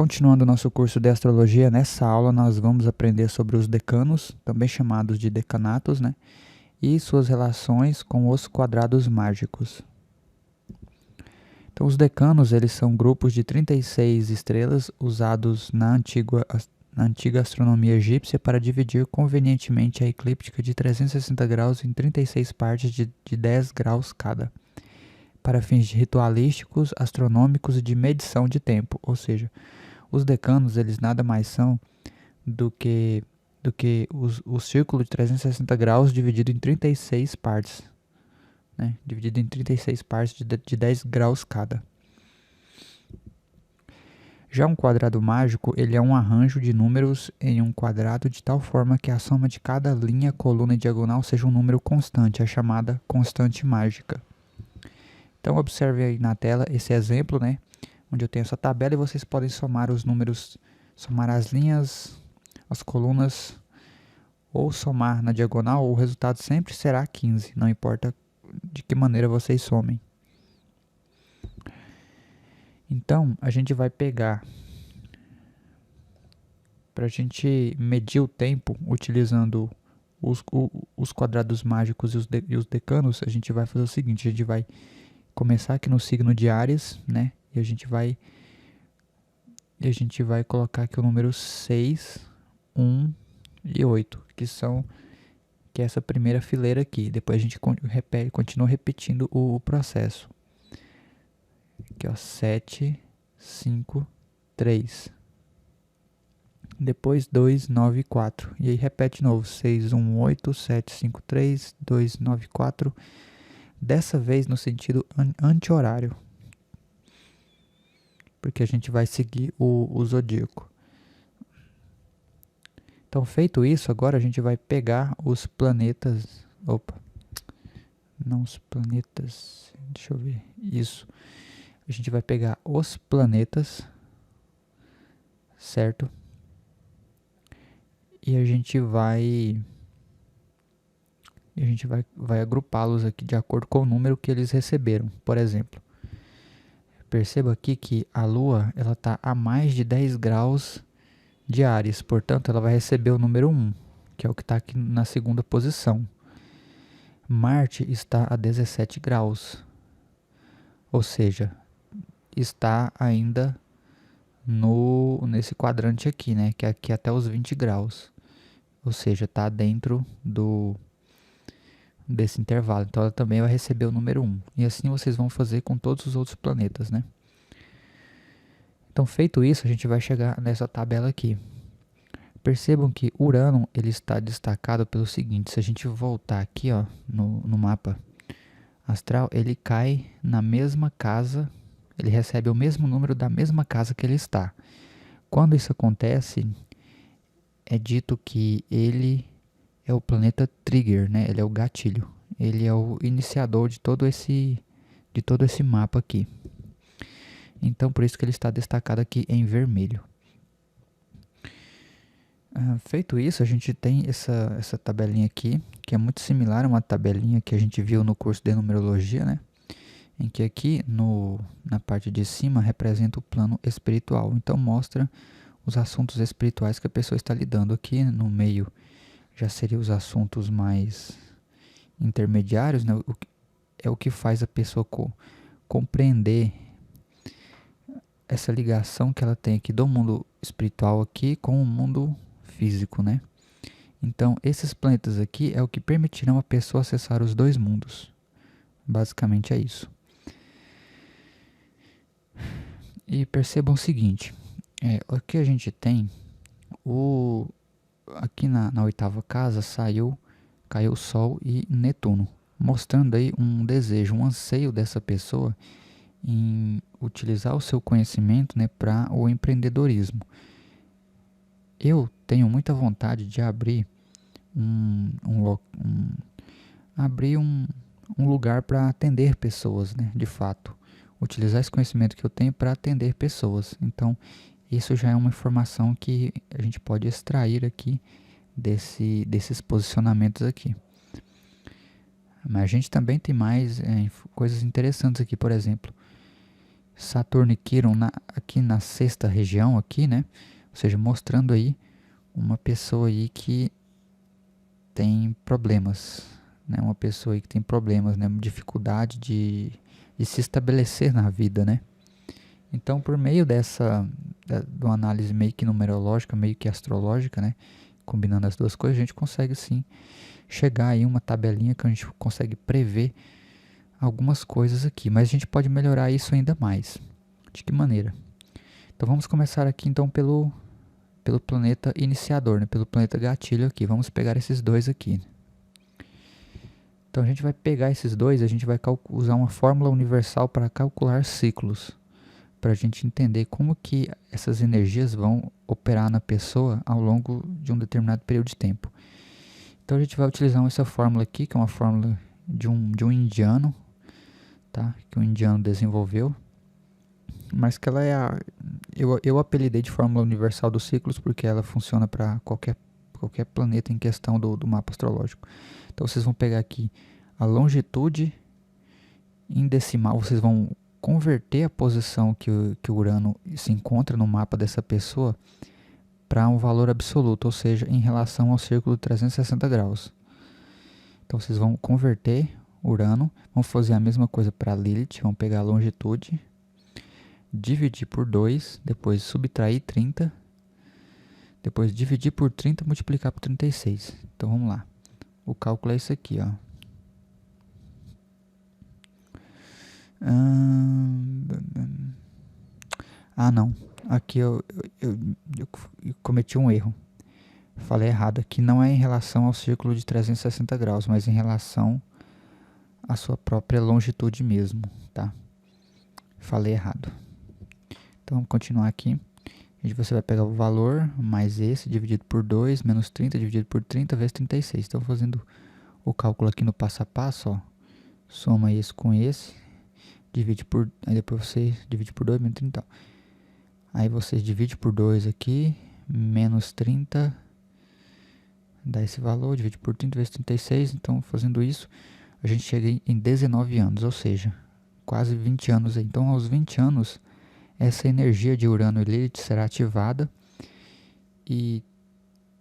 Continuando nosso curso de astrologia, nessa aula nós vamos aprender sobre os decanos, também chamados de decanatos, né? E suas relações com os quadrados mágicos. Então, os decanos, eles são grupos de 36 estrelas usados na antiga astronomia egípcia para dividir convenientemente a eclíptica de 360 graus em 36 partes de 10 graus cada, para fins ritualísticos, astronômicos e de medição de tempo. Ou seja, os decanos, eles nada mais são do que o círculo de 360 graus dividido em 36 partes, né? Dividido em 36 partes de 10 graus cada. Já um quadrado mágico, ele é um arranjo de números em um quadrado de tal forma que a soma de cada linha, coluna e diagonal seja um número constante, a chamada constante mágica. Então observe aí na tela esse exemplo, né? Onde eu tenho essa tabela e vocês podem somar os números, somar as linhas, as colunas, ou somar na diagonal, o resultado sempre será 15, não importa de que maneira vocês somem. Então, a gente vai pegar, para a gente medir o tempo, utilizando os quadrados mágicos e os decanos, a gente vai fazer o seguinte, a gente vai começar aqui no signo de Áries, né? E a gente vai colocar aqui o número 6, 1 e 8, que é essa primeira fileira aqui. Depois a gente continua repetindo o processo. Aqui, ó, 7, 5, 3. Depois 2, 9, 4. E aí repete de novo. 6, 1, 8, 7, 5, 3, 2, 9, 4. Dessa vez no sentido anti-horário. Porque a gente vai seguir o zodíaco. Então, feito isso, agora a gente vai pegar os planetas. Opa! Não os planetas. Deixa eu ver. Isso. A gente vai pegar os planetas, certo? E a gente vai agrupá-los aqui de acordo com o número que eles receberam. Por exemplo, perceba aqui que a Lua ela está a mais de 10 graus de Áries, portanto ela vai receber o número 1, que é o que está aqui na segunda posição. Marte está a 17 graus, ou seja, está ainda nesse quadrante aqui, né? Que é aqui até os 20 graus. Ou seja, está dentro desse intervalo. Então ela também vai receber o número 1. E assim vocês vão fazer com todos os outros planetas, né? Então, feito isso, a gente vai chegar nessa tabela aqui. Percebam que Urano ele está destacado pelo seguinte. Se a gente voltar aqui, ó, no mapa astral, ele cai na mesma casa. Ele recebe o mesmo número da mesma casa que ele está. Quando isso acontece, é dito que ele é o planeta trigger, né? Ele é o gatilho. Ele é o iniciador de todo esse mapa aqui. Então, por isso que ele está destacado aqui em vermelho. Feito isso, a gente tem essa tabelinha aqui, que é muito similar a uma tabelinha que a gente viu no curso de numerologia, né? Em que aqui na parte de cima representa o plano espiritual. Então mostra os assuntos espirituais que a pessoa está lidando. Aqui no meio já seriam os assuntos mais intermediários, né? É o que faz a pessoa compreender essa ligação que ela tem aqui do mundo espiritual aqui com o mundo físico, né? Então esses planetas aqui é o que permitirão a pessoa acessar os dois mundos. Basicamente é isso. E percebam o seguinte, aqui a gente tem, aqui na oitava casa caiu Sol e Netuno, mostrando aí um desejo, um anseio dessa pessoa em utilizar o seu conhecimento, né, para o empreendedorismo. Eu tenho muita vontade de abrir um lugar para atender pessoas, né, de fato. Utilizar esse conhecimento que eu tenho para atender pessoas. Então, isso já é uma informação que a gente pode extrair aqui desses posicionamentos aqui. Mas a gente também tem mais coisas interessantes aqui, por exemplo. Saturno e Quirón aqui na sexta região aqui, né? Ou seja, mostrando aí uma pessoa aí que tem problemas, né? Uma pessoa aí que tem problemas, né? Dificuldade de se estabelecer na vida, né? Então, por meio de uma análise meio que numerológica, meio que astrológica, né? Combinando as duas coisas, a gente consegue sim chegar aí uma tabelinha que a gente consegue prever algumas coisas aqui, mas a gente pode melhorar isso ainda mais. De que maneira? Então vamos começar aqui então pelo planeta iniciador, né? Pelo planeta gatilho aqui. Vamos pegar esses dois aqui. Então a gente vai pegar esses dois, a gente vai usar uma fórmula universal para calcular ciclos, para a gente entender como que essas energias vão operar na pessoa ao longo de um determinado período de tempo. Então a gente vai utilizar essa fórmula aqui, que é uma fórmula de um indiano, tá? Que um indiano desenvolveu, mas que ela é eu apelidei de fórmula universal dos ciclos porque ela funciona para qualquer planeta em questão do mapa astrológico. Então vocês vão pegar aqui a longitude em decimal, vocês vão converter a posição que o Urano se encontra no mapa dessa pessoa para um valor absoluto, ou seja, em relação ao círculo de 360 graus. Então vocês vão converter Urano, vão fazer a mesma coisa para Lilith, vão pegar a longitude, dividir por 2, depois subtrair 30, depois dividir por 30 e multiplicar por 36. Então vamos lá. O cálculo é isso aqui, ó. Não. Aqui eu cometi um erro. Falei errado. Aqui não é em relação ao círculo de 360 graus, mas em relação à sua própria longitude mesmo, tá? Falei errado. Então vamos continuar aqui. Você vai pegar o valor mais esse dividido por 2, menos 30 dividido por 30 vezes 36. Então fazendo o cálculo aqui no passo a passo, ó. Soma esse com esse. Divide por... Aí depois você divide por 2, menos 30. Aí você divide por 2 aqui. Menos 30. Dá esse valor. Divide por 30 vezes 36. Então fazendo isso, a gente chega em 19 anos. Ou seja, quase 20 anos aí. Então aos 20 anos, essa energia de Urano e Lilith será ativada. E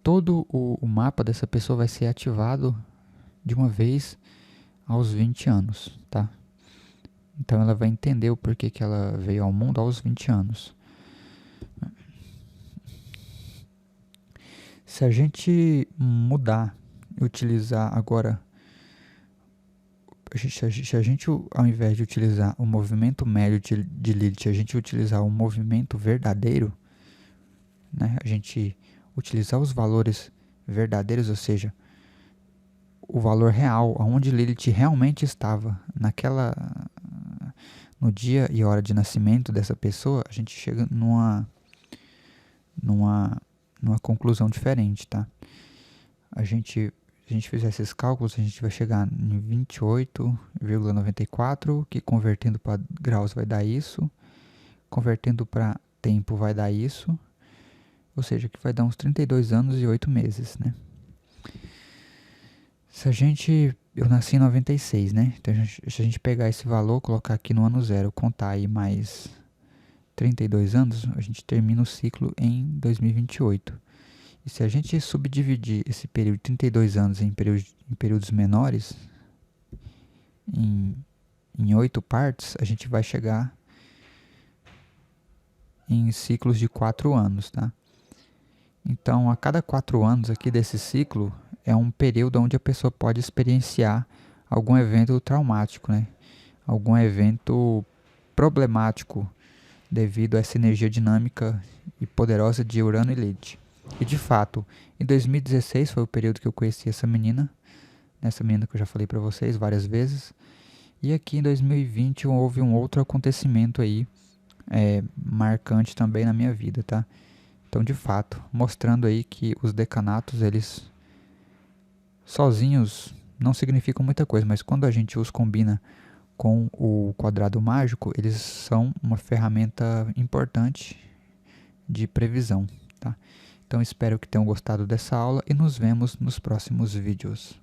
todo o mapa dessa pessoa vai ser ativado de uma vez aos 20 anos, tá? Então ela vai entender o porquê que ela veio ao mundo aos 20 anos. Se a gente mudar e utilizar agora, se a gente ao invés de utilizar o movimento médio de Lilith, a gente utilizar o movimento verdadeiro, né? A gente utilizar os valores verdadeiros, ou seja, o valor real, onde Lilith realmente estava no dia e hora de nascimento dessa pessoa, a gente chega numa conclusão diferente, tá? Se a gente fizer esses cálculos, a gente vai chegar em 28,94, que convertendo para graus vai dar isso, convertendo para tempo vai dar isso, ou seja, que vai dar uns 32 anos e 8 meses, né? Eu nasci em 96, né? Então, se a gente pegar esse valor, colocar aqui no ano zero, contar aí mais 32 anos, a gente termina o ciclo em 2028. E se a gente subdividir esse período de 32 anos em períodos menores, em 8 partes, a gente vai chegar em ciclos de 4 anos, tá? Então, a cada 4 anos aqui desse ciclo, é um período onde a pessoa pode experienciar algum evento traumático, né? Algum evento problemático devido a essa energia dinâmica e poderosa de Urano e Lilith. E de fato, em 2016 foi o período que eu conheci essa menina que eu já falei para vocês várias vezes. E aqui em 2020 houve um outro acontecimento aí, marcante também na minha vida, tá? Então, de fato, mostrando aí que os decanatos, eles sozinhos não significam muita coisa, mas quando a gente os combina com o quadrado mágico, eles são uma ferramenta importante de previsão, tá? Então espero que tenham gostado dessa aula e nos vemos nos próximos vídeos.